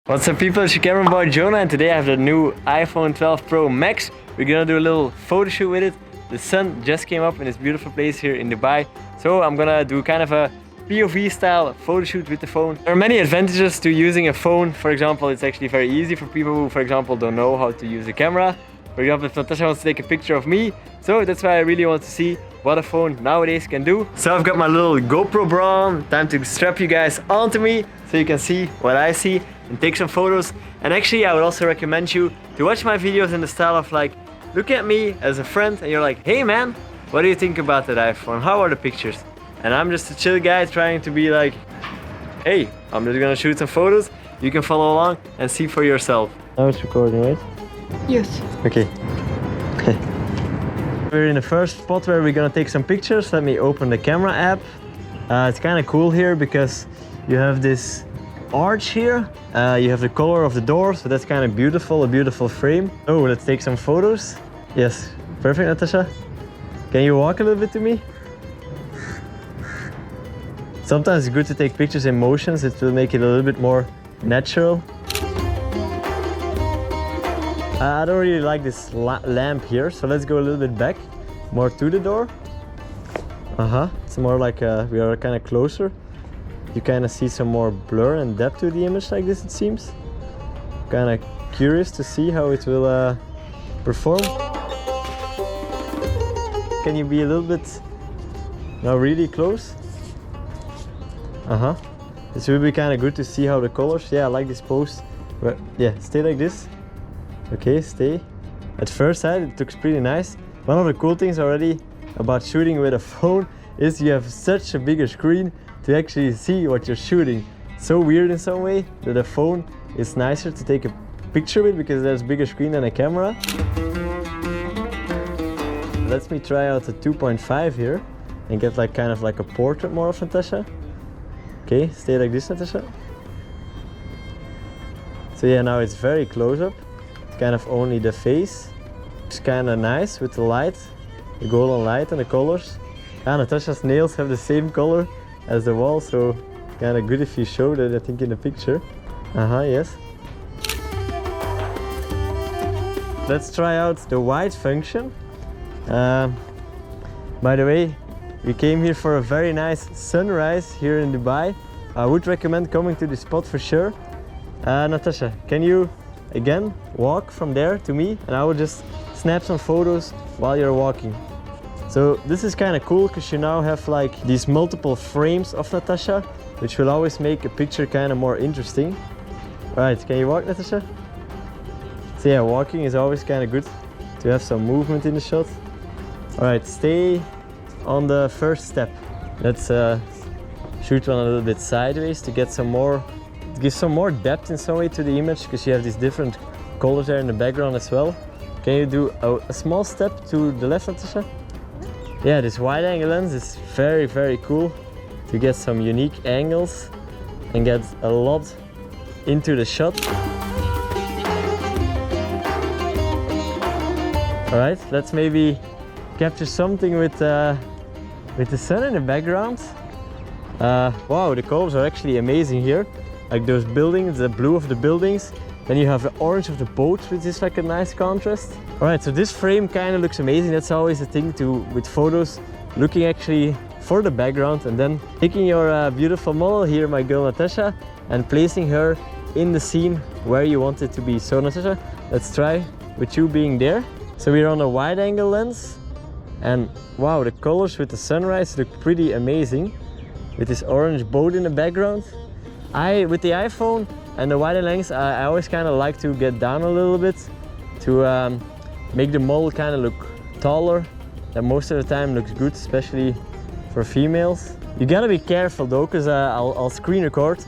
What's up people, it's your camera boy Jona and today I have the new iPhone 12 Pro Max. We're gonna do a little photo shoot with it. The sun just came up in this beautiful place here in Dubai. So I'm gonna do kind of a POV style photo shoot with the phone. There are many advantages to using a phone. For example, it's actually very easy for people who, for example, don't know how to use a camera. For example, if Natasha wants to take a picture of me. So that's why I really want to see what a phone nowadays can do. So I've got my little GoPro bra on. Time to strap you guys onto me so you can see what I see and take some photos. And actually I would also recommend you to watch my videos in the style of like, look at me as a friend and you're like, hey man, what do you think about that iPhone? How are the pictures? And I'm just a chill guy trying to be like, hey, I'm just gonna shoot some photos. You can follow along and see for yourself. Now it's recording, right? Yes. Okay. We're in the first spot where we're gonna take some pictures. Let me open the camera app. It's kind of cool here because you have this arch here. You have the color of the door, so that's kind of beautiful, a beautiful frame. Oh, let's take some photos. Yes, perfect, Natasha. Can you walk a little bit to me? Sometimes it's good to take pictures in motions. It will make it a little bit more natural. I don't really like this lamp here, so let's go a little bit back, more to the door. It's more like we are kind of closer. You kind of see some more blur and depth to the image like this, it seems. Kind of curious to see how it will perform. Can you be a little bit now really close? This will be kind of good to see how the colors. Yeah, I like this pose. But yeah, stay like this. Okay, stay. At first sight, it looks pretty nice. One of the cool things already about shooting with a phone is you have such a bigger screen to actually see what you're shooting. So weird in some way that a phone is nicer to take a picture with because there's a bigger screen than a camera. Let me try out the 2.5 here and get like kind of like a portrait more of Natasha. Okay, stay like this, Natasha. So yeah, now it's very close up. It's kind of only the face. It's kind of nice with the light, the golden light and the colors. Natasha's nails have the same color as the wall, so kind of good if you show that, I think, in the picture. Yes. Let's try out the wide function. By the way, we came here for a very nice sunrise here in Dubai. I would recommend coming to this spot for sure. Natasha, can you again walk from there to me and I will just snap some photos while you're walking. So this is kind of cool because you now have like these multiple frames of Natasha, which will always make a picture kind of more interesting. Alright, can you walk, Natasha? So yeah, walking is always kind of good to have some movement in the shot. Alright, stay on the first step. Let's shoot one a little bit sideways to get some more, to give some more depth in some way to the image because you have these different colors there in the background as well. Can you do a small step to the left, Natasha? Yeah, this wide angle lens is very, very cool to get some unique angles and get a lot into the shot. Alright, let's maybe capture something with the sun in the background. Wow, the colors are actually amazing here. Like those buildings, the blue of the buildings. Then you have the orange of the boat, which is like a nice contrast. Alright, so this frame kind of looks amazing. That's always the thing with photos, looking actually for the background and then taking your beautiful model here, my girl Natasha, and placing her in the scene where you want it to be. So Natasha, let's try with you being there. So we're on a wide angle lens and wow, the colors with the sunrise look pretty amazing with this orange boat in the background. With the iPhone and the wider lens, I always kind of like to get down a little bit to make the model kind of look taller. That most of the time looks good, especially for females. You gotta be careful though, because I'll screen record.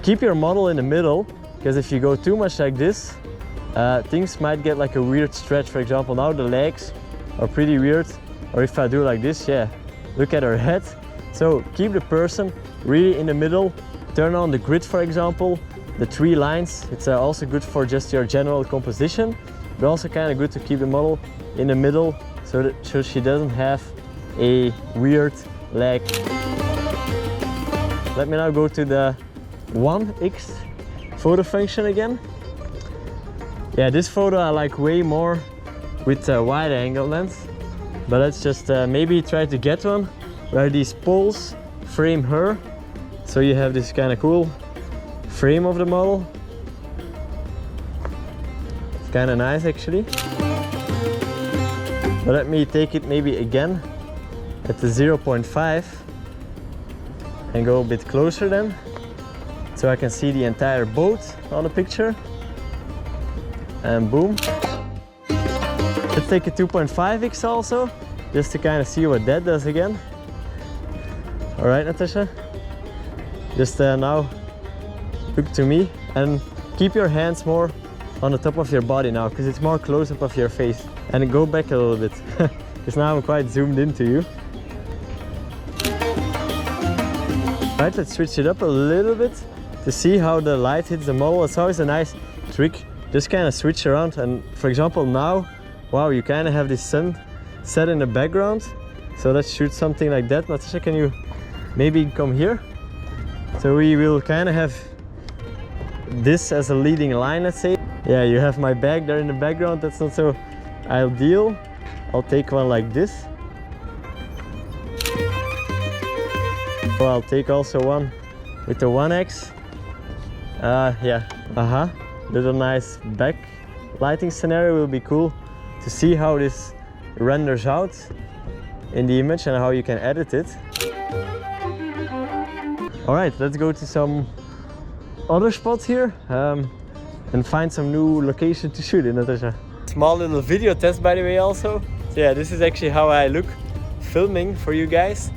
Keep your model in the middle, because if you go too much like this, things might get like a weird stretch. For example, now the legs are pretty weird. Or if I do like this, yeah, look at her head. So keep the person really in the middle. Turn on the grid, for example. The 3 lines, it's also good for just your general composition, but also kind of good to keep the model in the middle so she doesn't have a weird leg. Let me now go to the 1x photo function again. Yeah, this photo I like way more with a wide angle lens. But let's just maybe try to get one where these poles frame her. So you have this kind of cool frame of the model. It's kind of nice actually. But let me take it maybe again at the 0.5 and go a bit closer then, so I can see the entire boat on the picture. And boom. Let's take a 2.5x also, just to kind of see what that does again. Alright, Natasha. Just now look to me and keep your hands more on the top of your body now, because it's more close up of your face. And go back a little bit, because now I'm quite zoomed into you. Right, let's switch it up a little bit to see how the light hits the model. It's always a nice trick, just kind of switch around. And for example now, wow, you kind of have this sun set in the background. So let's shoot something like that. Natasha, can you maybe come here? So we will kind of have this as a leading line, let's say. Yeah, you have my bag there in the background. That's not so ideal. I'll take one like this. So I'll take also one with the 1x. Yeah, little nice back lighting scenario will be cool to see how this renders out in the image and how you can edit it. Alright, let's go to some other spots here and find some new location to shoot in, Natasha. Small little video test by the way also. So yeah, this is actually how I look filming for you guys.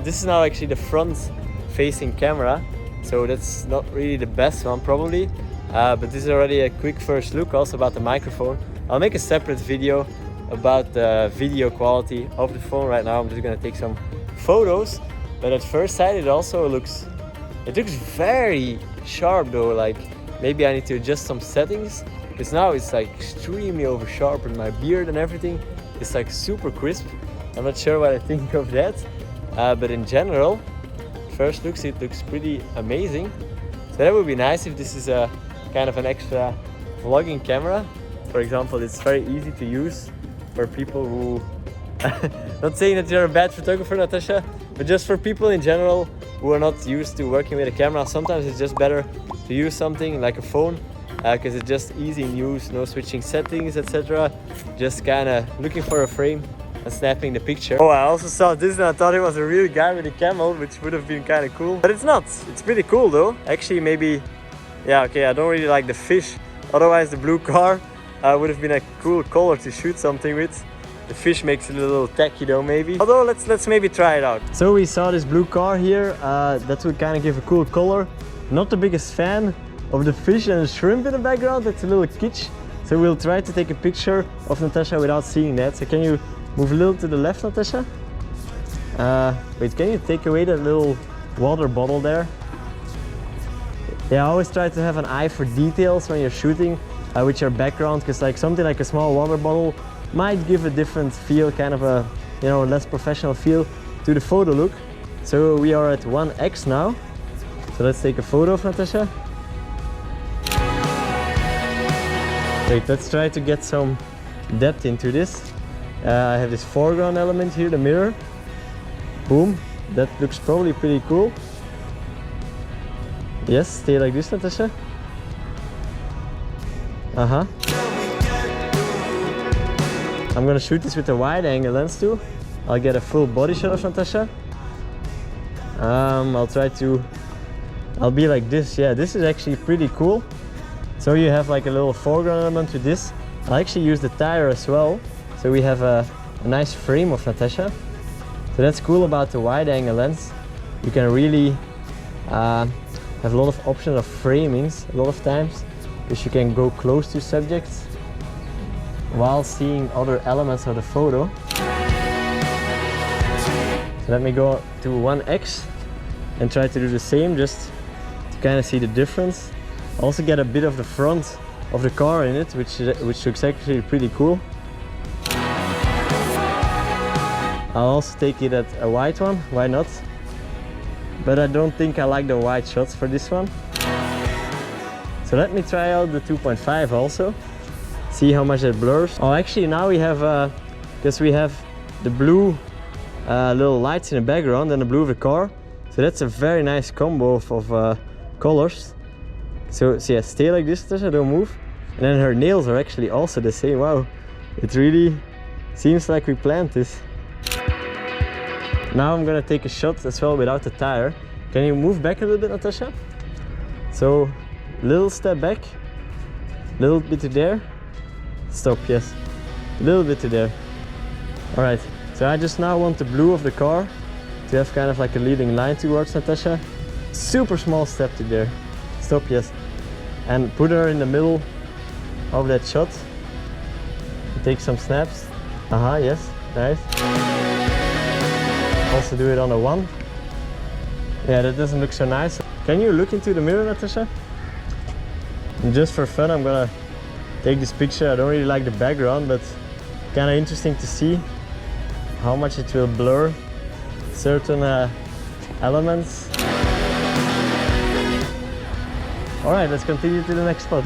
This is now actually the front facing camera, so that's not really the best one probably, but this is already a quick first look also about the microphone. I'll make a separate video about the video quality of the phone. Right now I'm just gonna take some photos, but at first sight it also looks very sharp though. Like maybe I need to adjust some settings, because now it's like extremely over sharp and my beard and everything is like super crisp. I'm not sure what I think of that, but in general, first looks, it looks pretty amazing. So that would be nice if this is a kind of an extra vlogging camera. For example, it's very easy to use for people who, not saying that you're a bad photographer, Natasha, but just for people in general who are not used to working with a camera. Sometimes it's just better to use something like a phone, because it's just easy in use, no switching settings, etc. Just kind of looking for a frame and snapping the picture. Oh, I also saw this and I thought it was a real guy with a camel, which would have been kind of cool. But it's not. It's pretty cool though. Actually, maybe, yeah, okay, I don't really like the fish. Otherwise, the blue car would have been a cool color to shoot something with. The fish makes it a little tacky though, maybe. Although, let's maybe try it out. So we saw this blue car here. That would kind of give a cool color. Not the biggest fan of the fish and the shrimp in the background. That's a little kitsch. So we'll try to take a picture of Natasha without seeing that. So can you move a little to the left, Natasha? Wait, can you take away that little water bottle there? Yeah, I always try to have an eye for details when you're shooting with your background, because like something like a small water bottle might give a different feel, kind of a, you know, less professional feel to the photo look. So we are at 1x now. So let's take a photo of Natasha. Wait, let's try to get some depth into this. I have this foreground element here, the mirror. Boom, that looks probably pretty cool. Yes, stay like this, Natasha. I'm gonna shoot this with a wide angle lens too. I'll get a full body shot of Natasha. I'll be like this. Yeah, this is actually pretty cool. So you have like a little foreground element to this. I'll actually use the tire as well. So we have a nice frame of Natasha. So that's cool about the wide angle lens. You can really have a lot of options of framings a lot of times, because you can go close to subjects while seeing other elements of the photo. So let me go to 1x and try to do the same, just to kind of see the difference. Also get a bit of the front of the car in it, which looks actually pretty cool. I'll also take it at a wide one, why not? But I don't think I like the wide shots for this one. So let me try out the 2.5 also, see how much it blurs. Oh, actually now we have, because we have the blue little lights in the background and the blue of the car. So that's a very nice combo of colors. So yeah, stay like this, Tasha, don't move. And then her nails are actually also the same. Wow, it really seems like we planned this. Now I'm gonna take a shot as well without the tire. Can you move back a little bit, Natasha? So, little step back, little bit to there, stop, yes. A little bit to there. Alright, so I just now want the blue of the car to have kind of like a leading line towards Natasha. Super small step to there. Stop, yes. And put her in the middle of that shot. Take some snaps. Aha, yes, nice. Also do it on a 1. Yeah, that doesn't look so nice. Can you look into the mirror, Natasha? And just for fun, I'm gonna take this picture. I don't really like the background, but kind of interesting to see how much it will blur certain elements. Alright, let's continue to the next spot.